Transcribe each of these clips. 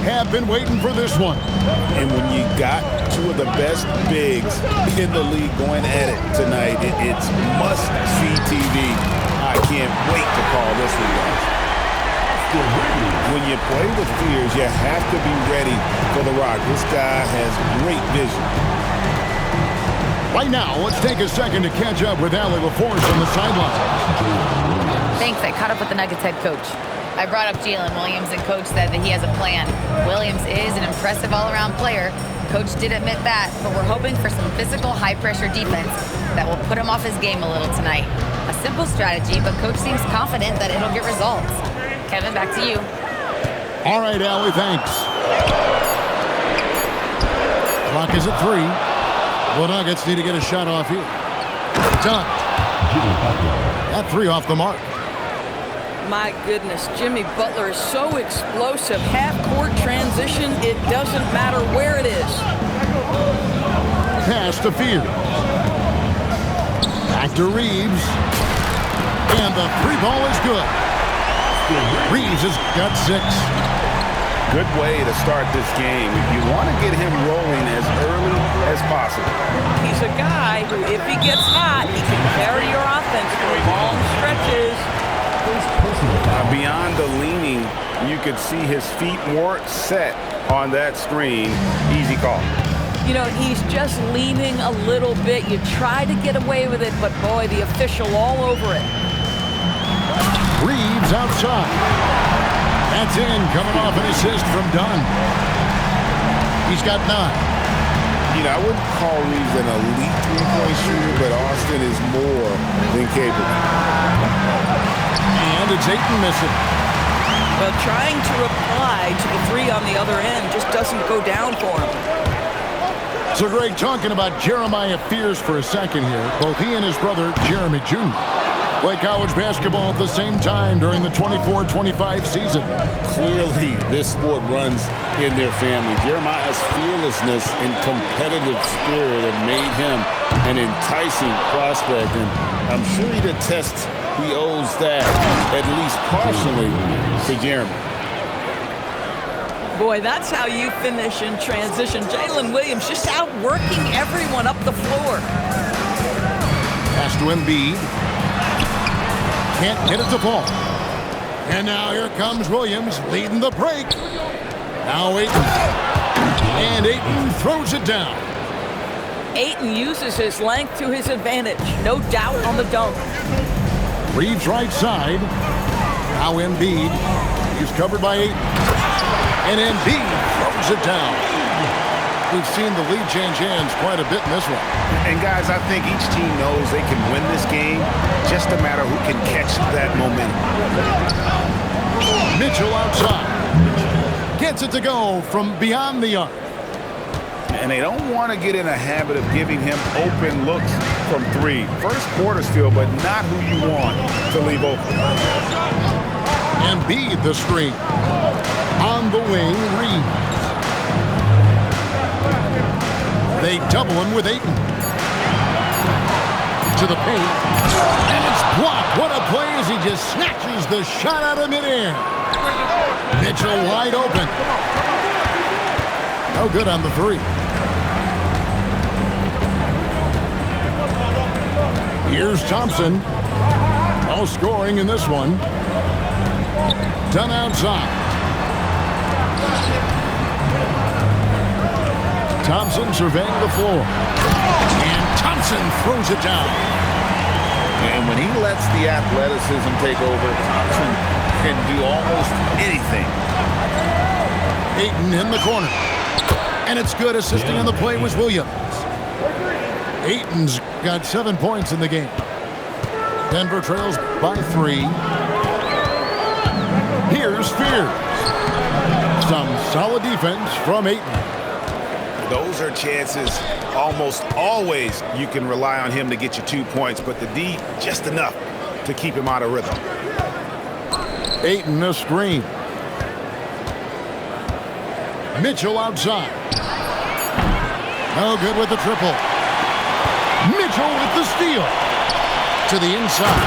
have been waiting for this one. And when you got two of the best bigs in the league going at it tonight, it's must-see TV. I can't wait to call this one, guys. When you play with fears, you have to be ready for The Rock. This guy has great vision. Right now, let's take a second to catch up with Allie LaForce on the sideline. Thanks. I caught up with the Nuggets head coach. I brought up Jalen Williams, and Coach said that he has a plan. Williams is an impressive all-around player. Coach did admit that, but we're hoping for some physical, high-pressure defense that will put him off his game a little tonight. A simple strategy, but Coach seems confident that it'll get results. Kevin, back to you. All right, Allie, thanks. Clock is at 3. The Nuggets need to get a shot off here. Done. That 3 off the mark. My goodness, Jimmy Butler is so explosive. Half-court transition, it doesn't matter where it is. Pass to Fear. Back to Reeves. And the 3 ball is good. Reeves has got 6. Good way to start this game. You want to get him rolling as early as possible. He's a guy who, if he gets hot, he can carry your offense for long stretches. Beyond the leaning, you could see his feet more set on that screen. Easy call. You know, he's just leaning a little bit. You try to get away with it, but boy, the official all over it. Reeves outside. That's in, coming off an assist from Dunn. He's got 9. You know, I wouldn't call Reeves an elite three-point shooter, but Austin is more than capable. And it's Ayton missing. Well, trying to reply to the 3 on the other end just doesn't go down for him. So Greg, talking about Jeremiah Fears for a second here. Both he and his brother, Jeremy Jr., play college basketball at the same time during the 24-25 season. Clearly, this sport runs in their family. Jeremiah's fearlessness and competitive spirit have made him an enticing prospect, and I'm sure he'd attest he owes that, at least partially, to Jeremy. Boy, that's how you finish in transition. Jalen Williams just outworking everyone up the floor. Pass to Embiid. Can't get it to fall. And now here comes Williams leading the break. Now Ayton. And Ayton throws it down. Ayton uses his length to his advantage. No doubt on the dunk. Reeves right side. Now Embiid. He's covered by Ayton. And Embiid throws it down. We've seen the lead change hands quite a bit in this one. And guys, I think each team knows they can win this game. Just a matter who can catch that momentum. Mitchell outside. Gets it to go from beyond the arc. And they don't want to get in a habit of giving him open looks from 3. First quarter's feel, but not who you want to leave open. Embiid the screen. On the wing, Reeves. They double him with Ayton. To the paint. And it's blocked. What a play as he just snatches the shot out of midair. Mitchell wide open. No good on the 3. Here's Thompson. No scoring in this one. Done outside. Thompson surveying the floor. And Thompson throws it down. And when he lets the athleticism take over, Thompson can do almost anything. Ayton in the corner. And it's good. Assisting on the play was Williams. Ayton's got 7 points in the game. Denver trails by 3. Here's Fears. Some solid defense from Ayton. Those are chances almost always you can rely on him to get you 2 points, but the D just enough to keep him out of rhythm. Ayton a screen. Mitchell outside. No good with the triple. Mitchell with the steal. To the inside.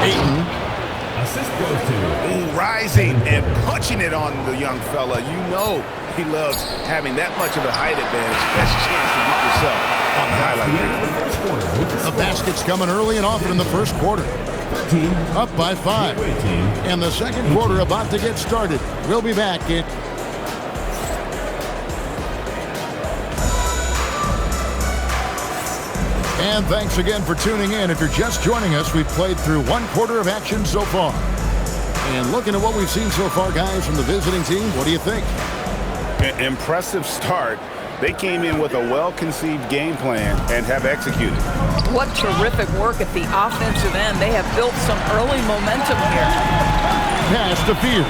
Ayton. Ooh, rising and punching it on the young fella. You know he loves having that much of a height advantage. Best chance to get yourself on the highlight reel. The basket's coming early and often in the first quarter. Up by 5. And the second quarter about to get started. We'll be back in. And thanks again for tuning in. If you're just joining us, we've played through one quarter of action so far. And looking at what we've seen so far, guys, from the visiting team, what do you think? Impressive start. They came in with a well-conceived game plan and have executed. What terrific work at the offensive end. They have built some early momentum here. Pass to Fear.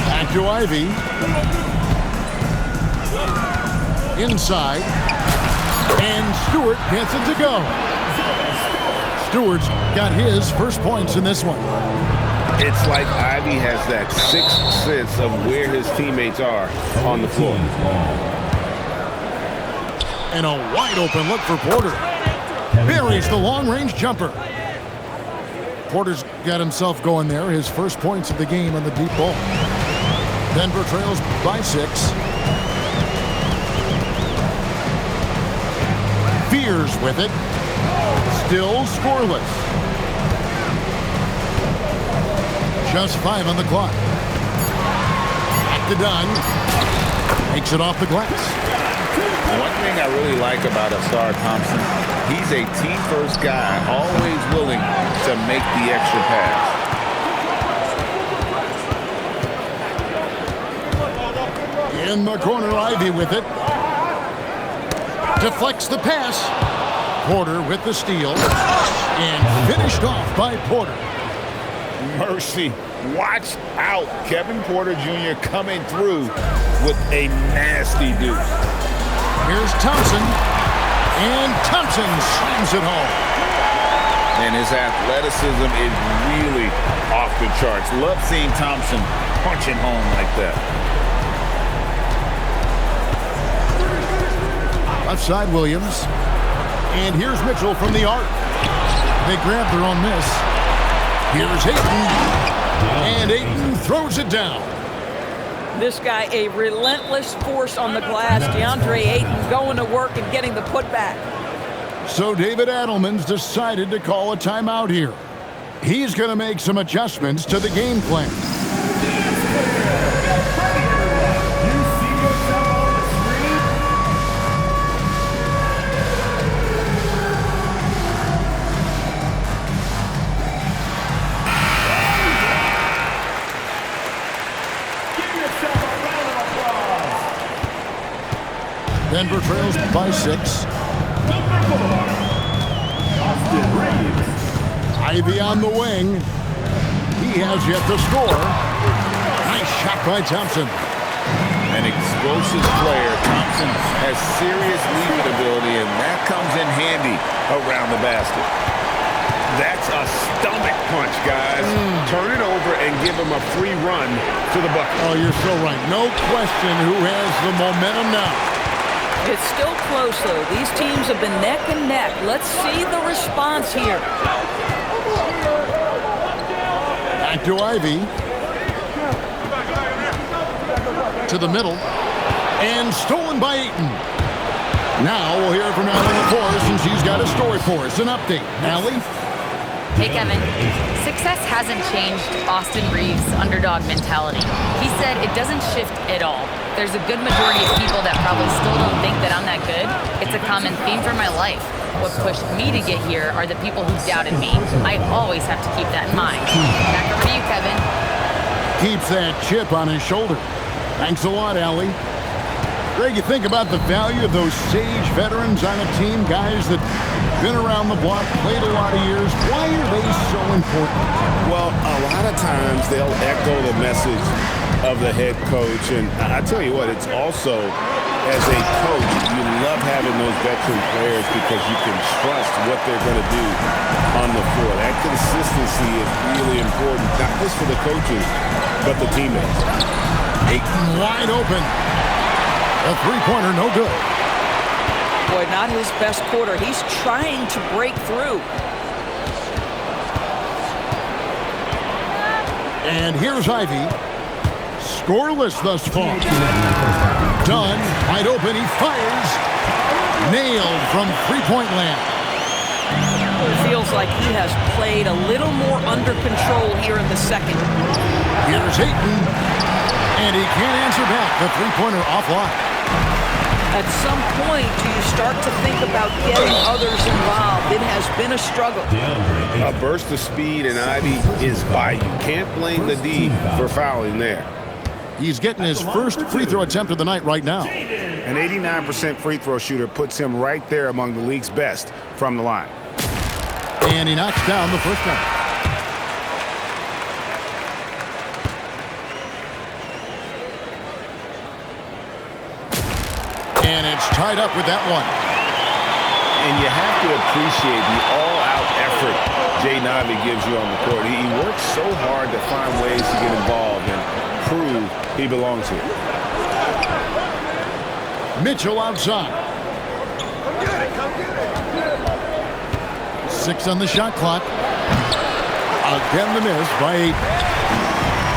Back to Ivy. Inside. And Stewart gets it to go. Stewart's got his first points in this one. It's like Ivy has that sixth sense of where his teammates are on the floor. And a wide open look for Porter. Buries the long-range jumper. Porter's got himself going there. His first points of the game on the deep ball. Denver trails by 6. Fears with it. Still scoreless. Just 5 on the clock. Back to Dunn. Makes it off the glass. One thing I really like about Ausar Thompson, he's a team-first guy, always willing to make the extra pass. In the corner, Ivy with it. Deflects the pass. Porter with the steal. And finished off by Porter. Mercy. Watch out. Kevin Porter Jr. coming through with a nasty deuce. Here's Thompson. And Thompson slams it home. And his athleticism is really off the charts. Love seeing Thompson punching home like that. Left side, Williams. And here's Mitchell from the arc. They grab their own miss. Here's Ayton. And Ayton throws it down. This guy, a relentless force on the glass. DeAndre Ayton going to work and getting the putback. So David Adelman's decided to call a timeout here. He's going to make some adjustments to the game plan. Denver trails by 6. Ivy on the wing. He has yet to score. Nice shot by Thompson. An explosive player. Thompson has serious leaping ability, and that comes in handy around the basket. That's a stomach punch, guys. Turn it over and give him a free run to the bucket. Oh, you're so right. No question who has the momentum now. It's still close, though. These teams have been neck and neck. Let's see the response here. Back to Ivy. To the middle. And stolen by Ayton. Now we'll hear from Allie LaForce, and she's got a story for us. An update. Allie? Hey, Kevin. Success hasn't changed Austin Reeves' underdog mentality. He said it doesn't shift at all. There's a good majority of people that probably still don't think that I'm that good. It's a common theme for my life. What pushed me to get here are the people who doubted me. I always have to keep that in mind. Back over to you, Kevin. Keeps that chip on his shoulder. Thanks a lot, Allie. Greg, you think about the value of those sage veterans on a team, guys that been around the block, played a lot of years. Why are they so important? Well, a lot of times they'll echo the message of the head coach. And I tell you what, it's also, as a coach, you love having those veteran players because you can trust what they're going to do on the floor. That consistency is really important, not just for the coaches, but the teammates. Ayton wide open. A three-pointer, no good. Boy, not his best quarter. He's trying to break through. And here's Ivy. Scoreless thus far. Dunn, wide open, he fires. Nailed from three-point land. It feels like he has played a little more under control here in the second. Here's Ayton. And he can't answer back. The three-pointer offline. At some point, do you start to think about getting others involved? It has been a struggle. A burst of speed, and Ivy is by you. Can't blame the D for fouling there. He's getting his first free throw attempt of the night right now. An 89% free throw shooter puts him right there among the league's best from the line. And he knocks down the first one. And it's tied up with that one. And you have to appreciate the all-out effort Jay Ivey gives you on the court. He works so hard to find ways to get involved and prove he belongs here. Mitchell outside. 6 on the shot clock. Again the miss by 8.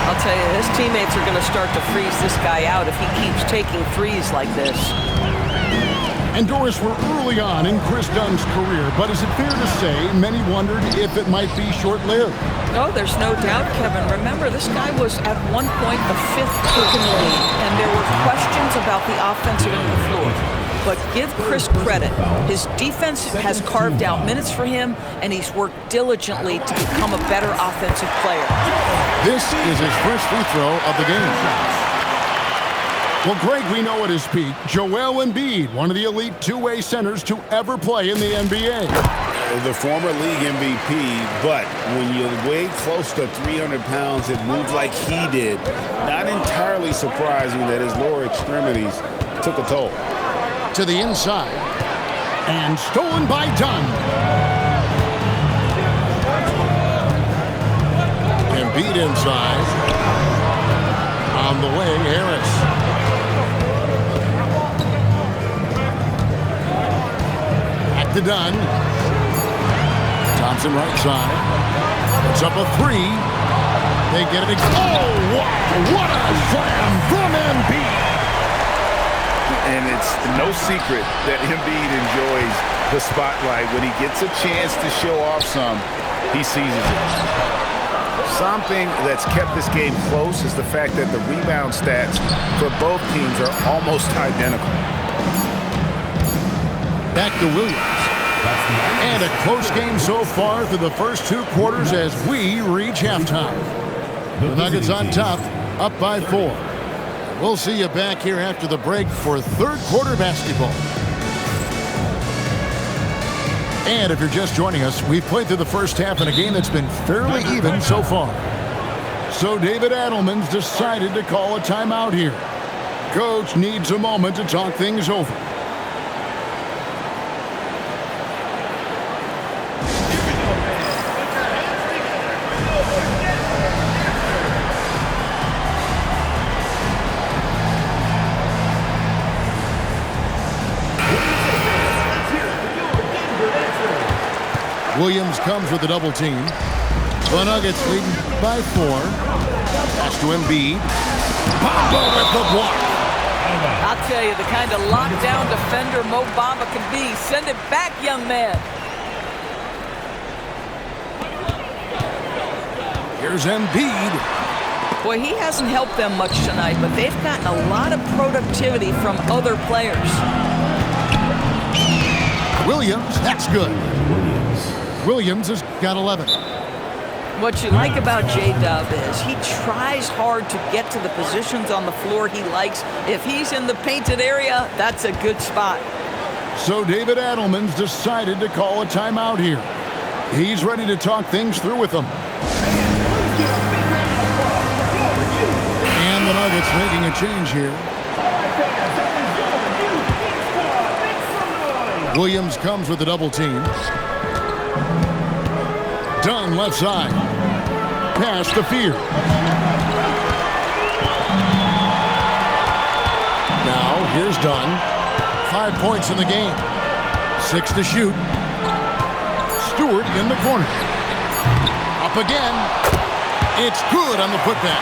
I'll tell you, his teammates are going to start to freeze this guy out if he keeps taking threes like this. And Doris, we're early on in Chris Dunn's career, but is it fair to say many wondered if it might be short-lived? No, there's no doubt, Kevin. Remember, this guy was at one point the 5th pick in the league, and there were questions about the offensive end of the floor. But give Chris credit. His defense has carved out minutes for him, and he's worked diligently to become a better offensive player. This is his first free throw of the game. Well, Greg, we know at his peak, Joel Embiid, one of the elite two-way centers to ever play in the NBA. The former league MVP, but when you weigh close to 300 pounds and move like he did, not entirely surprising that his lower extremities took a toll. To the inside, and stolen by Dunn. Embiid inside. On the way, Harris. To Dunn. Thompson right side. It's up a 3. They get it. Oh, what a slam from Embiid. And it's no secret that Embiid enjoys the spotlight. When he gets a chance to show off some, he seizes it. Something that's kept this game close is the fact that the rebound stats for both teams are almost identical. Back to Williams. And a close game so far through the first 2 quarters as we reach halftime. The Nuggets on top, up by 4. We'll see you back here after the break for third quarter basketball. And if you're just joining us, we've played through the first half in a game that's been fairly even so far. So David Adelman's decided to call a timeout here. Coach needs a moment to talk things over. Williams comes with a double team. The Nuggets leading by 4. Pass to Embiid. Bamba with the block. I'll tell you, the kind of lockdown defender Mo Bamba can be. Send it back, young man. Here's Embiid. Boy, he hasn't helped them much tonight, but they've gotten a lot of productivity from other players. Williams, that's good. Williams has got 11. What you like about J-Dub is he tries hard to get to the positions on the floor he likes. If he's in the painted area, that's a good spot. So David Adelman's decided to call a timeout here. He's ready to talk things through with them. And the Nuggets making a change here. Williams comes with a double team. Dunn left side. Pass to Fear. Now here's Dunn. 5 points in the game. 6 to shoot. Stewart in the corner. Up again. It's good on the putback.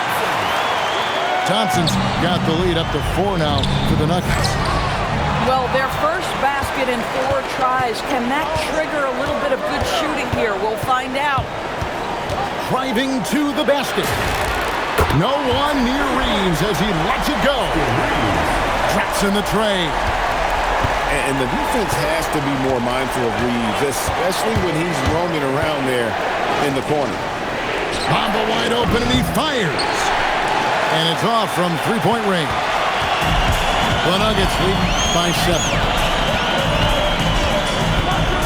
Thompson's got the lead up to 4 now for the Nuggets. Well, their first basket in 4 tries. Can that trigger a little bit of good shooting here? We'll find out. Driving to the basket. No one near Reeves as he lets it go. Traps in the tray. And the defense has to be more mindful of Reeves, especially when he's roaming around there in the corner. Bamba wide open, and he fires. And it's off from three-point range. The Nuggets lead by 7.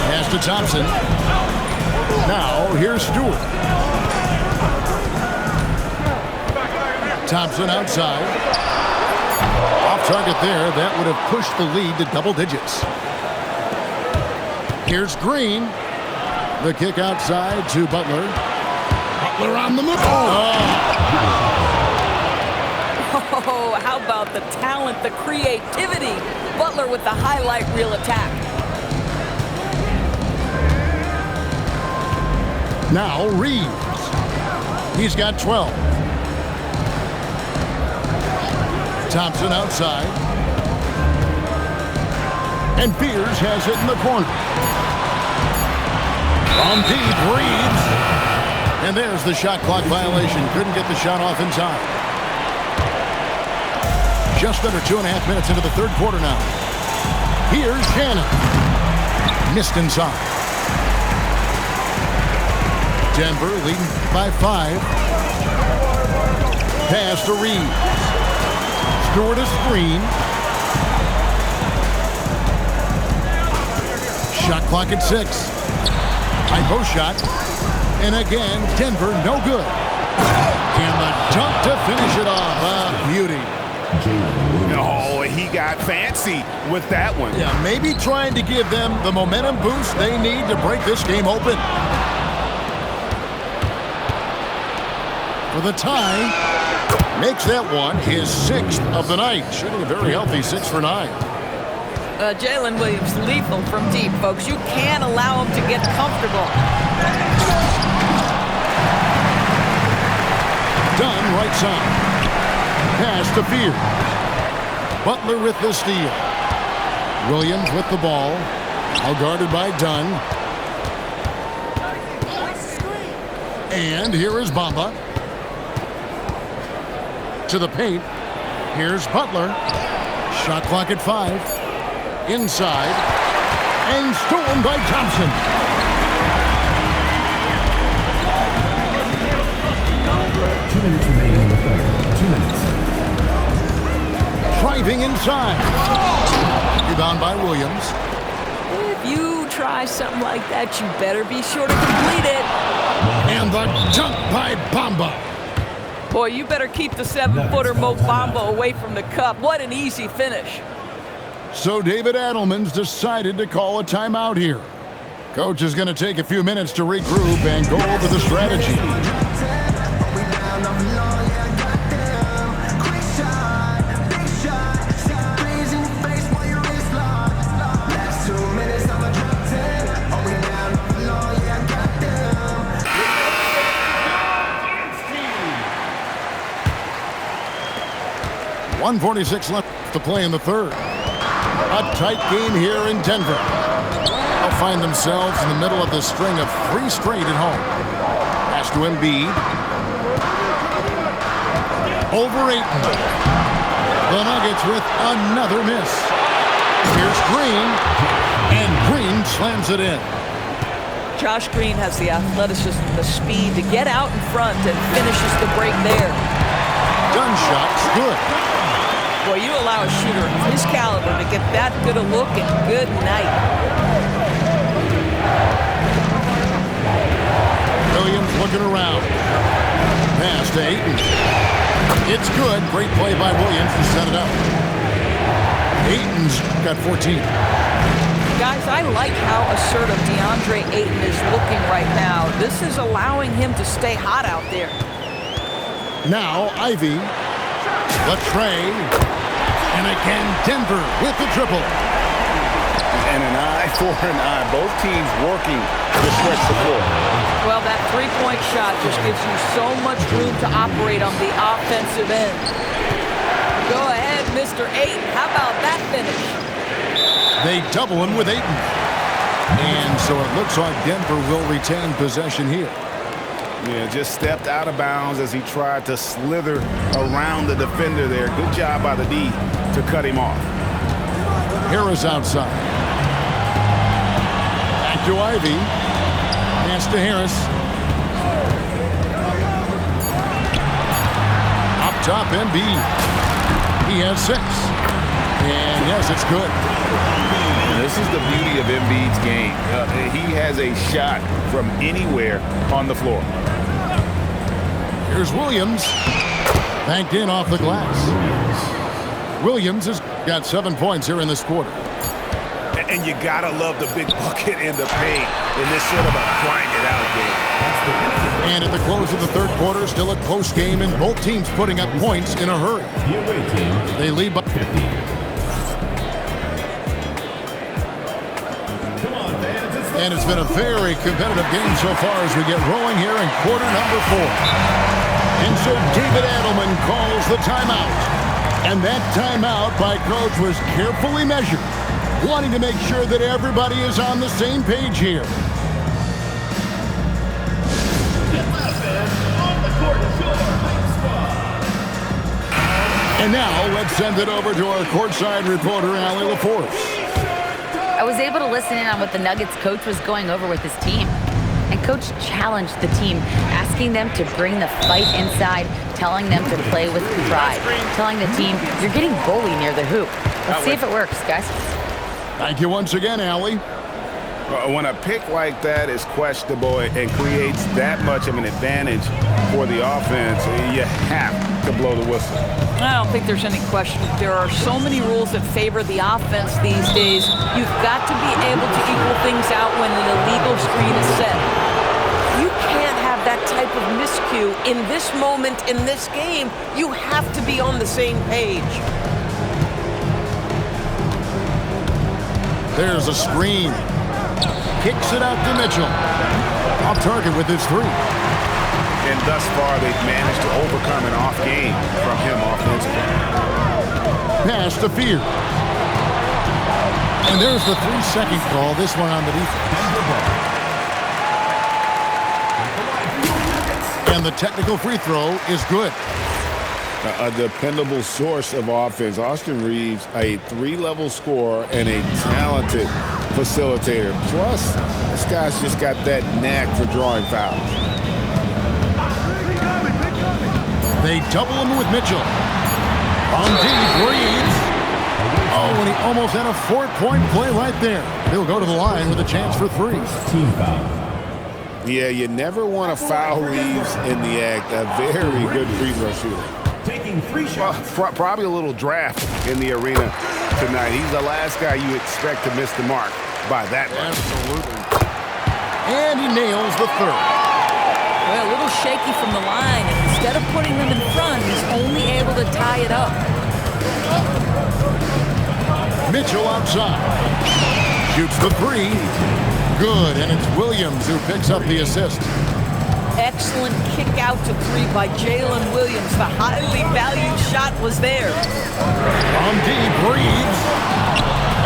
Pass to Thompson. Now, here's Stewart. Thompson outside. Off target there. That would have pushed the lead to double digits. Here's Green. The kick outside to Butler. Butler on the move. Oh, how about the talent, the creativity? Butler with the highlight reel attack. Now Reeves. He's got 12. Thompson outside. And Beers has it in the corner. On deep, Reeves. And there's the shot clock violation. Couldn't get the shot off in time. Just under 2.5 minutes into the third quarter now. Here's Shannon. Missed inside. Denver leading by 5. Pass to Reeves. Stewart a screen. Shot clock at 6. High post shot. And again, Denver no good. And the dunk to finish it off. A beauty. Oh, he got fancy with that one. Yeah, maybe trying to give them the momentum boost they need to break this game open. For the tie, makes that one his 6th of the night. Shooting a very healthy 6 for 9. Jalen Williams lethal from deep, folks. You can't allow him to get comfortable. Dunn right side. Pass to Beard. Butler with the steal. Williams with the ball. All guarded by Dunn. And here is Bamba. To the paint. Here's Butler. Shot clock at 5. Inside. And stolen by Thompson. Driving inside. Rebound by Williams. If you try something like that, you better be sure to complete it. And the dunk by Bamba. Boy, you better keep the 7-footer Mo Bamba away from the cup. What an easy finish. So David Adelman's decided to call a timeout here. Coach is going to take a few minutes to regroup and go over the strategy. .146 left to play in the third. A tight game here in Denver. They'll find themselves in the middle of this string of 3 straight at home. Pass to Embiid. Over Ayton. The Nuggets with another miss. Here's Green. And Green slams it in. Josh Green has the athleticism, the speed to get out in front and finishes the break there. Gun shot's good. Boy, you allow a shooter of his caliber to get that good a look, and good night. Williams looking around. Pass to Ayton. It's good. Great play by Williams to set it up. Ayton's got 14. Guys, I like how assertive DeAndre Ayton is looking right now. This is allowing him to stay hot out there. Now, Ivy. The tray. And again, Denver with the triple. And an eye for an eye. Both teams working to stretch the floor. Well, that three-point shot just gives you so much room to operate on the offensive end. Go ahead, Mr. Ayton. How about that finish? They double him with Ayton. And so it looks like Denver will retain possession here. Yeah, just stepped out of bounds as he tried to slither around the defender there. Good job by the D to cut him off. Harris outside. Back to Ivy. Pass to Harris. Up top, Embiid. He has 6. And yes, it's good. This is the beauty of Embiid's game. He has a shot from anywhere on the floor. Here's Williams. Banked in off the glass. Williams has got 7 points here in this quarter. And you gotta love the big bucket in the paint in this sort of a grind it out game. And at the close of the third quarter, still a close game, and both teams putting up points in a hurry. They lead by 50. And it's been a very competitive game so far as we get rolling here in quarter number 4. And so David Adelman calls the timeout. And that timeout by Coach was carefully measured, wanting to make sure that everybody is on the same page here. And now let's send it over to our courtside reporter, Allie LaForce. I was able to listen in on what the Nuggets coach was going over with his team. And coach challenged the team, asking them to bring the fight inside, telling them to play with pride, telling the team, you're getting bullied near the hoop. Let's see if it works, guys. Thank you once again, Allie. When a pick like that is questionable and creates that much of an advantage for the offense, you have to blow the whistle. I don't think there's any question. There are so many rules that favor the offense these days. You've got to be able to equal things out when an illegal screen is set. You can't have that type of miscue in this moment, in this game. You have to be on the same page. There's a screen. Kicks it out to Mitchell. Off target with his 3. And thus far, they've managed to overcome an off game from him offensively. Pass to Fear. And there's the 3-second call, this one on the defense. And the technical free throw is good. A dependable source of offense. Austin Reeves, a 3-level scorer and a talented facilitator. Plus, this guy's just got that knack for drawing fouls. They double him with Mitchell. On deep, Reeves. Oh, and he almost had a 4-point play right there. He'll go to the line with a chance for 3. Team foul. Yeah, you never want to foul Reeves in the act. A very good free throw shooter. Taking 3 shots. Probably a little draft in the arena tonight. He's the last guy you expect to miss the mark by that much. Absolutely. And he nails the 3rd. Well, a little shaky from the line, and instead of putting them in front, he's only able to tie it up. Mitchell outside. Shoots the 3. Good, and it's Williams who picks up the assist. Excellent kick out to 3 by Jalen Williams. The highly valued shot was there. On deep, Reeves.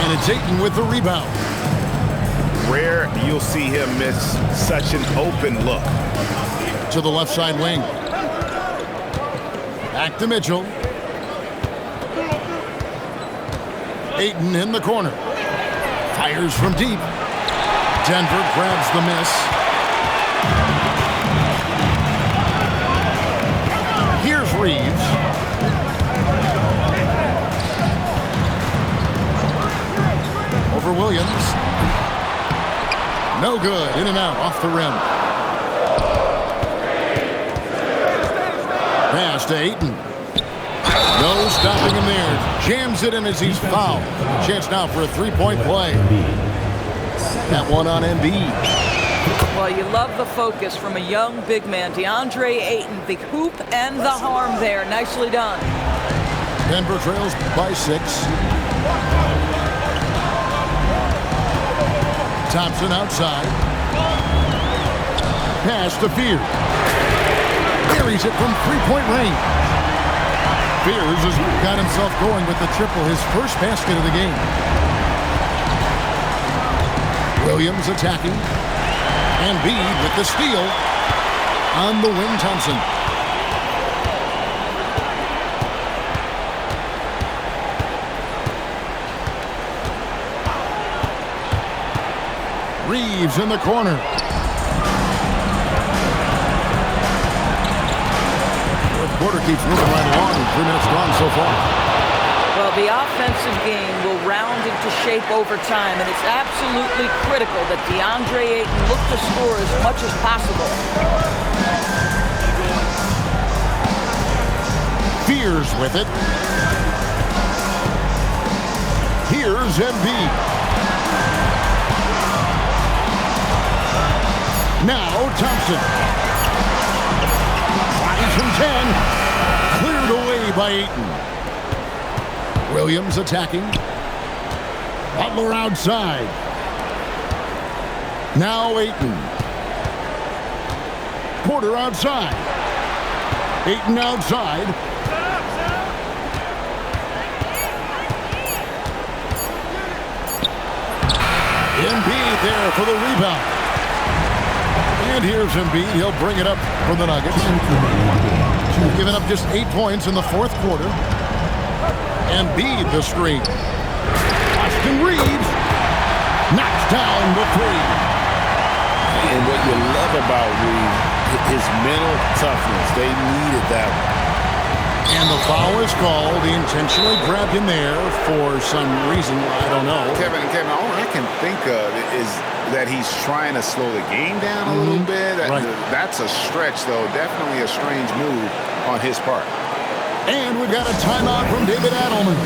And it's Ayton with the rebound. Rare you'll see him miss such an open look. To the left side wing. Back to Mitchell. Ayton in the corner. Fires from deep. Denver grabs the miss. Here's Reeves. Over Williams. No good. In and out off the rim. Pass to Ayton. No stopping him there. Jams it in as he's fouled. Chance now for a 3-point play. That one on Embiid. Well, you love the focus from a young big man, DeAndre Ayton. The hoop and the harm there. Nicely done. Denver trails by 6. Thompson outside. Pass to Fears. Buries it from three-point range. Fears has got himself going with the triple, his first basket of the game. Williams attacking. Embiid with the steal on the wing. Thompson. Reeves in the corner. Fourth quarter keeps moving right along. 3 minutes gone so far. Well, the offensive game will round into shape over time, and it's absolutely critical that DeAndre Ayton look to score as much as possible. Fears with it. Here's Embiid. Now Thompson. Tries from 10. Cleared away by Ayton. Williams attacking. Butler outside. Now Ayton. Porter outside. Ayton outside. Embiid there for the rebound. And here's Embiid. He'll bring it up for the Nuggets. Giving up just 8 points in the fourth quarter. Embiid the screen. Austin Reeves knocks down the three. And what you love about Reeves, his mental toughness. They needed that one. And the foul is called. He intentionally grabbed him there for some reason. I don't know. Kevin, all I can think of is that he's trying to slow the game down a little bit. Right. That's a stretch, though. Definitely a strange move on his part. And we've got a timeout from David Adelman.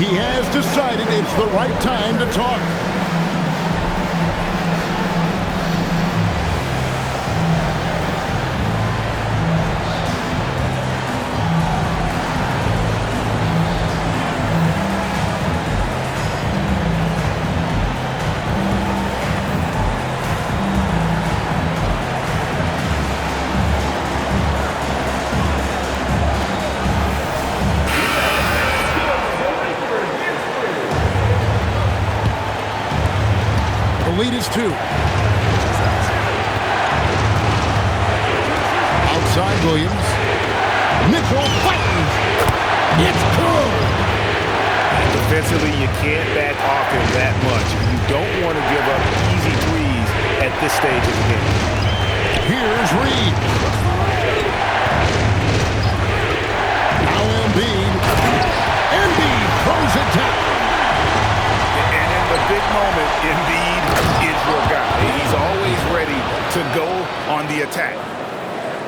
He has decided it's the right time to talk. Lead is 2. Outside Williams. Mitchell fightens. It's good. Defensively, you can't back off him that much. You don't want to give up easy threes at this stage of the game. Here's Reeves. Now Embiid. Embiid throws it down. And in the big moment, Embiid is your guy. He's always ready to go on the attack.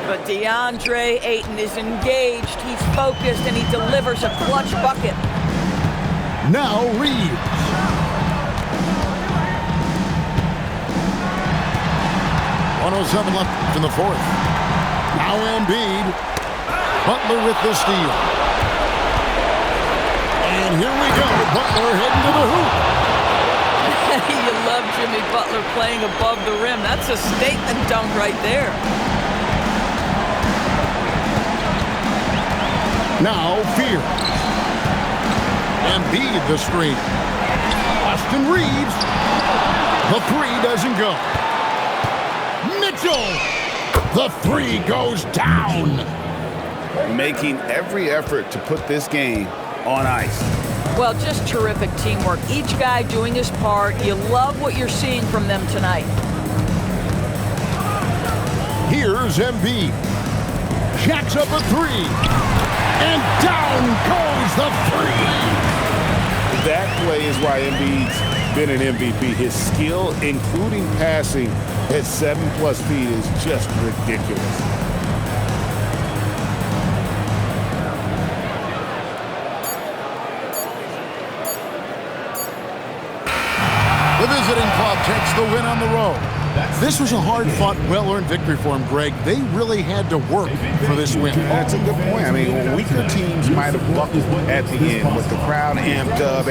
But DeAndre Ayton is engaged, he's focused, and he delivers a clutch bucket. Now Reeves. .107 left in the fourth. Now Embiid. Butler with the steal. And here we go. Butler heading to the hoop. You love Jimmy Butler playing above the rim. That's a statement dunk right there. Now Fears. Embiid the screen. Austin Reeves. The three doesn't go. Mitchell. The three goes down. Making every effort to put this game on ice. Well, just terrific teamwork. Each guy doing his part. You love what you're seeing from them tonight. Here's Embiid. Jacks up a three. And down goes the three. That play is why Embiid's been an MVP. His skill, including passing at 7+ feet, is just ridiculous. The visiting club takes the win on the road. This was a hard-fought, well-earned victory for him, Greg. They really had to work for this win. That's a good point. I mean, weaker teams might have buckled at the end with the crowd amped up.